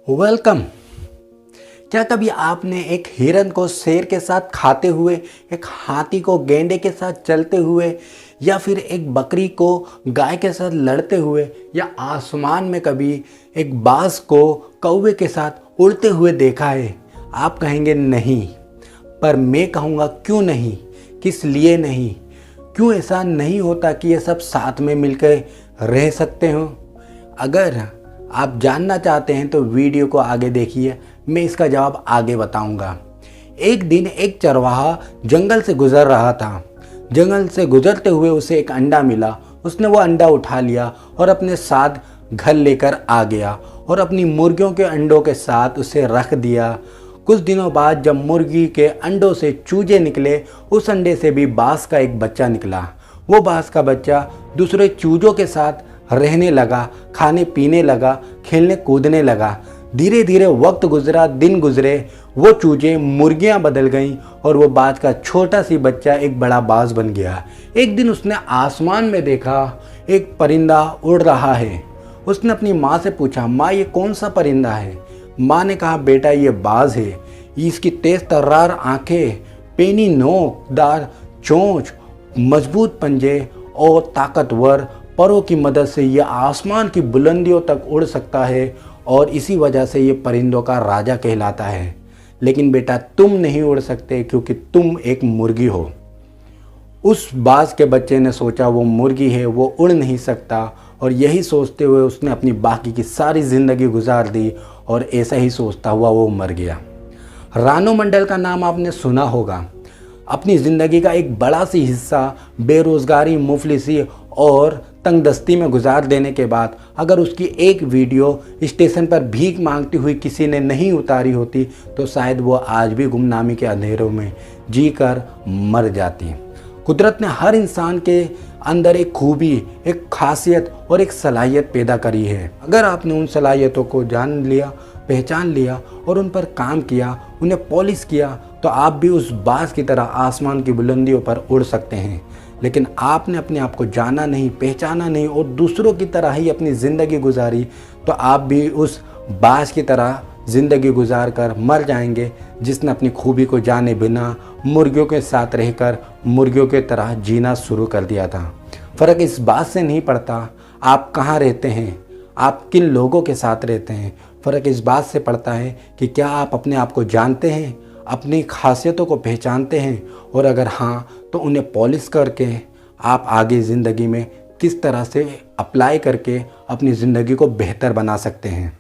Welcome. क्या कभी आपने एक हिरन को शेर के साथ खाते हुए, एक हाथी को गैंडे के साथ चलते हुए, या फिर एक बकरी को गाय के साथ लड़ते हुए, या आसमान में कभी एक बाज को कौवे के साथ उड़ते हुए देखा है? आप कहेंगे नहीं, पर मैं कहूँगा क्यों नहीं, किस लिए नहीं, क्यों ऐसा नहीं होता कि ये सब साथ में मिलकर रह सकते हो? अगर आप जानना चाहते हैं तो वीडियो को आगे देखिए, मैं इसका जवाब आगे बताऊंगा। एक दिन एक चरवाहा जंगल से गुजर रहा था। जंगल से गुजरते हुए उसे एक अंडा मिला। उसने वो अंडा उठा लिया और अपने साथ घर लेकर आ गया और अपनी मुर्गियों के अंडों के साथ उसे रख दिया। कुछ दिनों बाद जब मुर्गी के अंडों से चूजे निकले, उस अंडे से भी बाज का एक बच्चा निकला। वो बाज का बच्चा दूसरे चूजों के साथ रहने लगा, खाने पीने लगा, खेलने कूदने लगा। धीरे धीरे वक्त गुजरा, दिन गुजरे, वो चूजे मुर्गियां बदल गईं और वो बाज का छोटा सी बच्चा एक बड़ा बाज बन गया। एक दिन उसने आसमान में देखा एक परिंदा उड़ रहा है। उसने अपनी माँ से पूछा, माँ ये कौन सा परिंदा है? माँ ने कहा, बेटा ये बाज है। इसकी तेज तर्रार आंखें, पेनी नोकदार चोंच, मजबूत पंजे और ताकतवर परों की मदद से यह आसमान की बुलंदियों तक उड़ सकता है और इसी वजह से ये परिंदों का राजा कहलाता है। लेकिन बेटा तुम नहीं उड़ सकते क्योंकि तुम एक मुर्गी हो। उस बाज के बच्चे ने सोचा वो मुर्गी है, वो उड़ नहीं सकता, और यही सोचते हुए उसने अपनी बाकी की सारी ज़िंदगी गुजार दी और ऐसा ही सोचता हुआ वो मर गया। रानू मंडल का नाम आपने सुना होगा। अपनी ज़िंदगी का एक बड़ा सी हिस्सा बेरोज़गारी, मुफलिसी और तंगदस्ती में गुजार देने के बाद अगर उसकी एक वीडियो स्टेशन पर भीख मांगती हुई किसी ने नहीं उतारी होती तो शायद वो आज भी गुमनामी के अंधेरों में जीकर मर जाती। कुदरत ने हर इंसान के अंदर एक खूबी, एक खासियत और एक सलाहियत पैदा करी है। अगर आपने उन सलाहियतों को जान लिया, पहचान लिया और उन पर काम किया, उन्हें पॉलिश किया, तो आप भी उस बाज की तरह आसमान की बुलंदियों पर उड़ सकते हैं। लेकिन आपने अपने आप को जाना नहीं, पहचाना नहीं और दूसरों की तरह ही अपनी ज़िंदगी गुजारी, तो आप भी उस बाज की तरह ज़िंदगी गुजार कर मर जाएंगे जिसने अपनी खूबी को जाने बिना मुर्गियों के साथ रहकर मुर्गियों की तरह जीना शुरू कर दिया था। फ़र्क इस बात से नहीं पड़ता आप कहाँ रहते हैं, आप किन लोगों के साथ रहते हैं। फ़र्क इस बात से पड़ता है कि क्या आप अपने आप को जानते हैं, अपनी खासियतों को पहचानते हैं, और अगर हाँ तो उन्हें पॉलिश करके आप आगे ज़िंदगी में किस तरह से अप्लाई करके अपनी ज़िंदगी को बेहतर बना सकते हैं।